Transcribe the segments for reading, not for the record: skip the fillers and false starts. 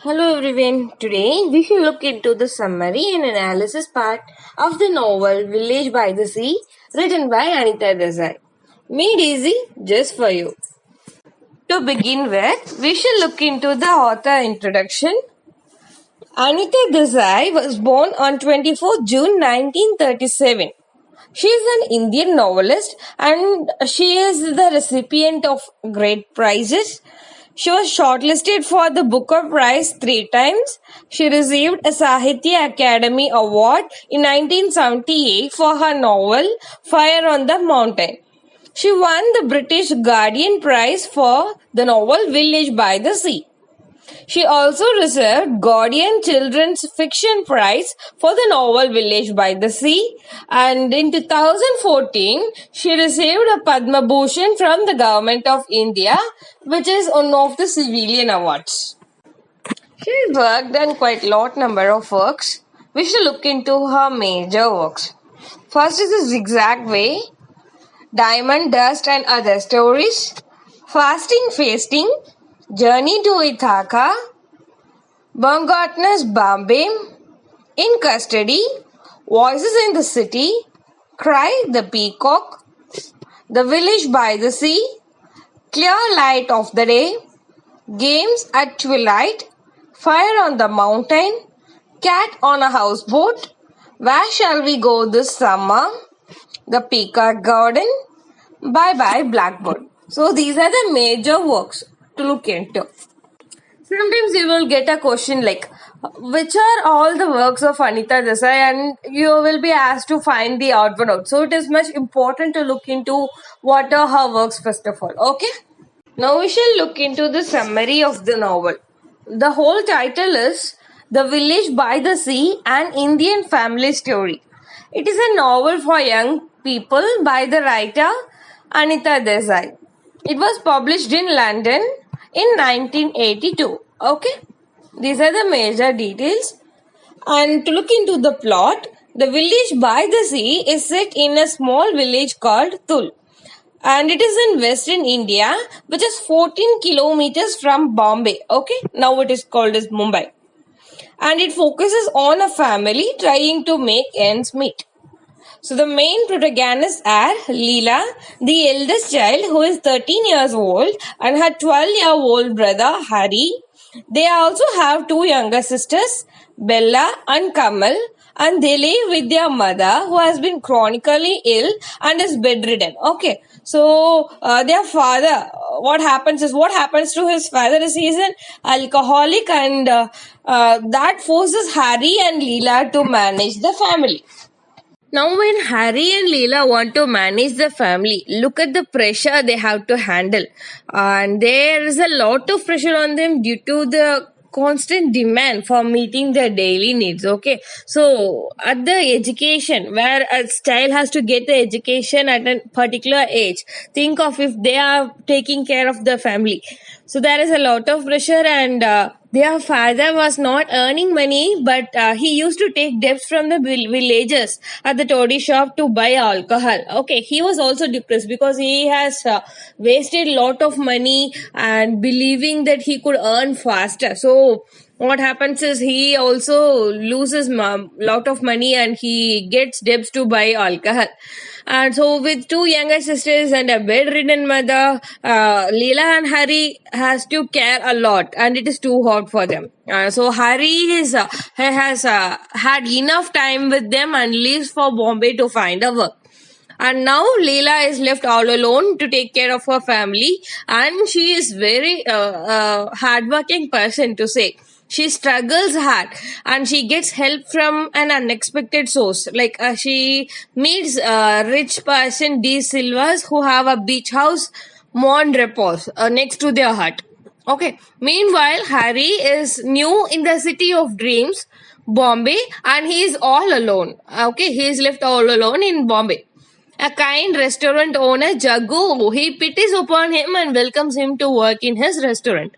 Hello everyone. Today we shall look into the summary and analysis part of the novel Village by the Sea, written by Anita Desai. Made easy just for you. To begin with, we shall look into the author introduction. Anita Desai was born on 24th June 1937. She is an Indian novelist and she is the recipient of great prizes. She was shortlisted for the Booker Prize 3 times. She received a Sahitya Academy Award in 1978 for her novel Fire on the Mountain. She won the British Guardian Prize for the novel Village by the Sea. She also received Guardian Children's Fiction Prize for the novel Village by the Sea, and in 2014 she received a Padma Bhushan from the Government of India, which is one of the civilian awards. She has worked on quite a lot number of works. We shall look into her major works. First is The Zigzag Way, Diamond Dust and Other Stories, Fasting Feasting, Journey to Ithaca, Baumgartner's Bombay, In Custody, Voices in the City, Cry the Peacock, The Village by the Sea, Clear Light of the Day, Games at Twilight, Fire on the Mountain, Cat on a Houseboat, Where Shall We Go This Summer, The Peacock Garden, Bye Bye Blackbird. So these are the major works to look into. Sometimes you will get a question like, which are all the works of Anita Desai, and you will be asked to find the odd one out. So it is much important to look into what are her works first of all. Okay. Now we shall look into the summary of the novel. The whole title is The Village by the Sea, an Indian family story. It is a novel for young people by the writer Anita Desai. It was published in London in 1982. Okay, these are the major details. And to look into the plot, The Village by the Sea is set in a small village called Thul, and it is in western India, which is 14 kilometers from Bombay. Okay, now it is called as Mumbai, and it focuses on a family trying to make ends meet. So the main protagonists are Leela, the eldest child who is 13 years old, and her 12-year-old brother Hari. They also have two younger sisters, Bella and Kamal, and they live with their mother who has been chronically ill and is bedridden. Okay, so their father, what happens to his father is he is an alcoholic, and that forces Hari and Leela to manage the family. Now, when Hari and Leela want to manage the family, look at the pressure they have to handle. And there is a lot of pressure on them due to the constant demand for meeting their daily needs. Okay, so at the education, where a child has to get the education at a particular age, think of if they are taking care of the family. So there is a lot of pressure, and their father was not earning money, but he used to take debts from the villagers at the toddy shop to buy alcohol. Okay, he was also depressed because he has wasted lot of money and believing that he could earn faster. So what happens is he also loses lot of money and he gets debts to buy alcohol. And so with two younger sisters and a bedridden mother, Leela and Hari has to care a lot, and it is too hot for them. So Hari has had enough time with them and leaves for Bombay to find a work. And now Leela is left all alone to take care of her family, and she is very hardworking person to say. She struggles hard and she gets help from an unexpected source. Like she meets a rich person, D. Silvas, who have a beach house, Mon Repos, next to their hut. Okay. Meanwhile, Hari is new in the city of dreams, Bombay, and he is all alone. Okay. He is left all alone in Bombay. A kind restaurant owner, Jagu, he pities upon him and welcomes him to work in his restaurant.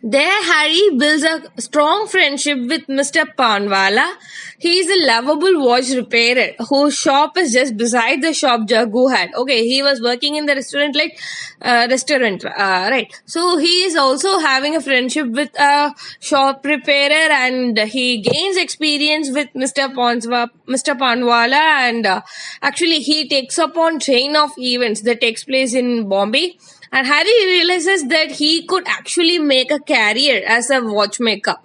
There, Harry builds a strong friendship with Mr. Panwala. He is a lovable watch repairer whose shop is just beside the shop Jagu had. Okay, he was working in the restaurant, right? So he is also having a friendship with a shop repairer, and he gains experience with Mr. Panwala, and actually he takes up on chain of events that takes place in Bombay. And Harry realizes that he could actually make a career as a watchmaker.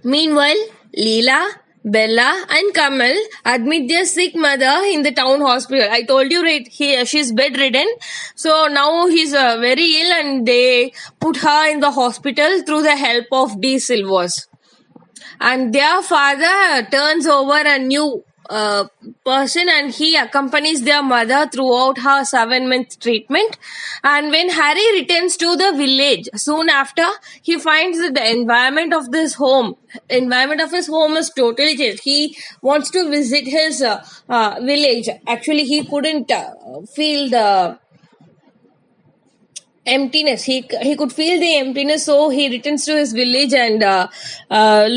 Meanwhile, Leela, Bella, and Kamal admit their sick mother in the town hospital. I told you, right? She's bedridden. So now he's very ill, and they put her in the hospital through the help of D. Silvers. And their father turns over a new person, and he accompanies their mother throughout her 7-month treatment. And when Harry returns to the village soon after, he finds that the environment of his home is totally changed. He wants to visit his village. Actually, he couldn't feel the emptiness. He could feel the emptiness, so he returns to his village and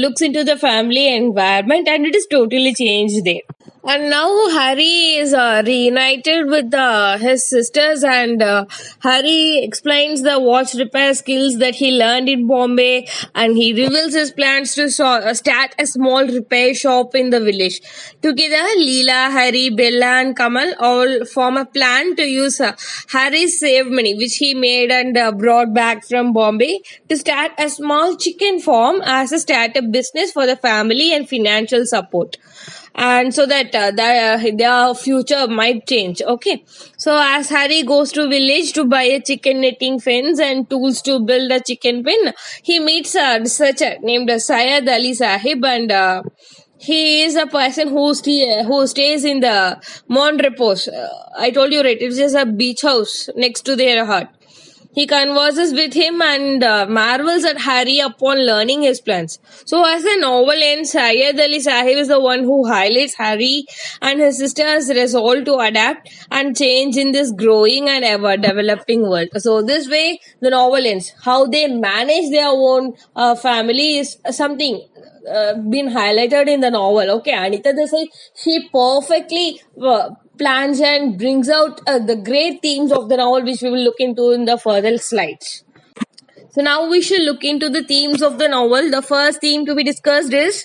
looks into the family environment, and it is totally changed there. And now Harry is reunited with his sisters, and Harry explains the watch repair skills that he learned in Bombay, and he reveals his plans to start a small repair shop in the village. Together, Leela, Harry, Bella, and Kamal all form a plan to use Harry's saved money, which he made and brought back from Bombay, to start a small chicken farm as a startup business for the family and financial support. And so that their future might change. Okay, so as Harry goes to village to buy a chicken netting fence and tools to build a chicken pen, he meets a researcher named Syed Ali Sahib, and he is a person who stays in the Mon Repose. I told you, right? It's just a beach house next to their hut. He converses with him and marvels at Harry upon learning his plans. So as the novel ends, Syed Ali Sahib is the one who highlights Harry and his sister's resolve to adapt and change in this growing and ever-developing world. So this way, the novel ends. How they manage their own family is something been highlighted in the novel. Okay, Anita Desai, she perfectly plans and brings out the great themes of the novel, which we will look into in the further slides. So now we shall look into the themes of the novel. The first theme to be discussed is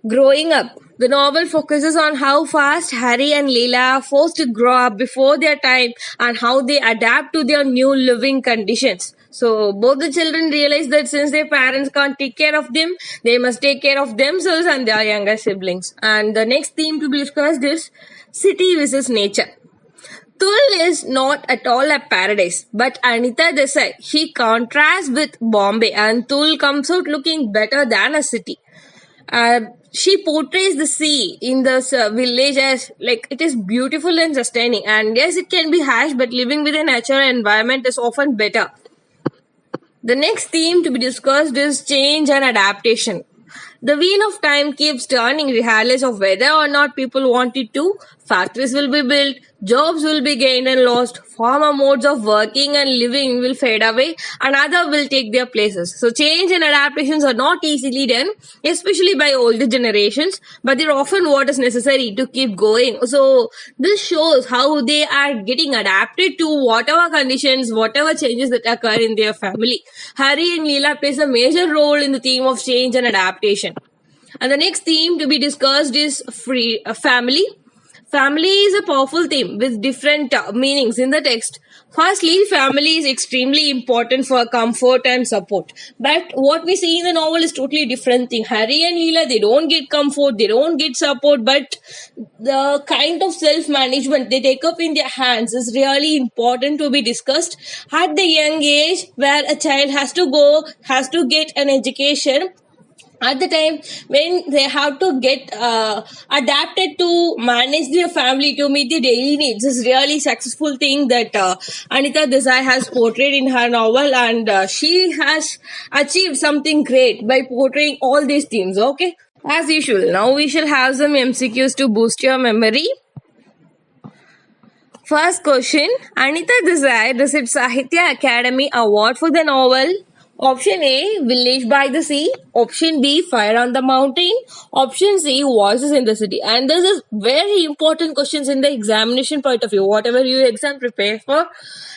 growing up. The novel focuses on how fast Harry and Leela are forced to grow up before their time and how they adapt to their new living conditions. So both the children realize that since their parents can't take care of them, they must take care of themselves and their younger siblings. And the next theme to be discussed is city versus nature. Thul is not at all a paradise, but Anita Desai, she contrasts with Bombay, and Thul comes out looking better than a city. She portrays the sea in this village as like it is beautiful and sustaining, and yes, it can be harsh, but living with a natural environment is often better. The next theme to be discussed is change and adaptation. The wheel of time keeps turning regardless of whether or not people want it to. Factories will be built, jobs will be gained and lost, former modes of working and living will fade away, and other will take their places. So change and adaptations are not easily done, especially by older generations, but they're often what is necessary to keep going. So this shows how they are getting adapted to whatever conditions, whatever changes that occur in their family. Hari and Leela plays a major role in the theme of change and adaptation. And the next theme to be discussed is family. Family is a powerful theme with different meanings in the text. Firstly, family is extremely important for comfort and support. But what we see in the novel is totally different thing. Harry and Leela, they don't get comfort, they don't get support, but the kind of self-management they take up in their hands is really important to be discussed at the young age where a child has to get an education. At the time when they have to get adapted to manage their family to meet the daily needs is really successful thing that Anita Desai has portrayed in her novel, and she has achieved something great by portraying all these themes. Okay, as usual, now we shall have some MCQs to boost your memory. First question, Anita Desai received Sahitya Academy Award for the novel Option A, Village by the Sea. Option B, Fire on the Mountain. Option C, Voices in the City. And this is very important questions in the examination point of view. Whatever you exam prepare for,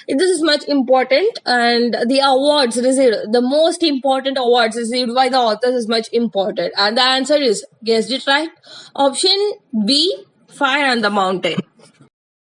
this is much important. And the awards received, the most important awards received by the authors is much important. And the answer is, guessed it right, option B, Fire on the Mountain.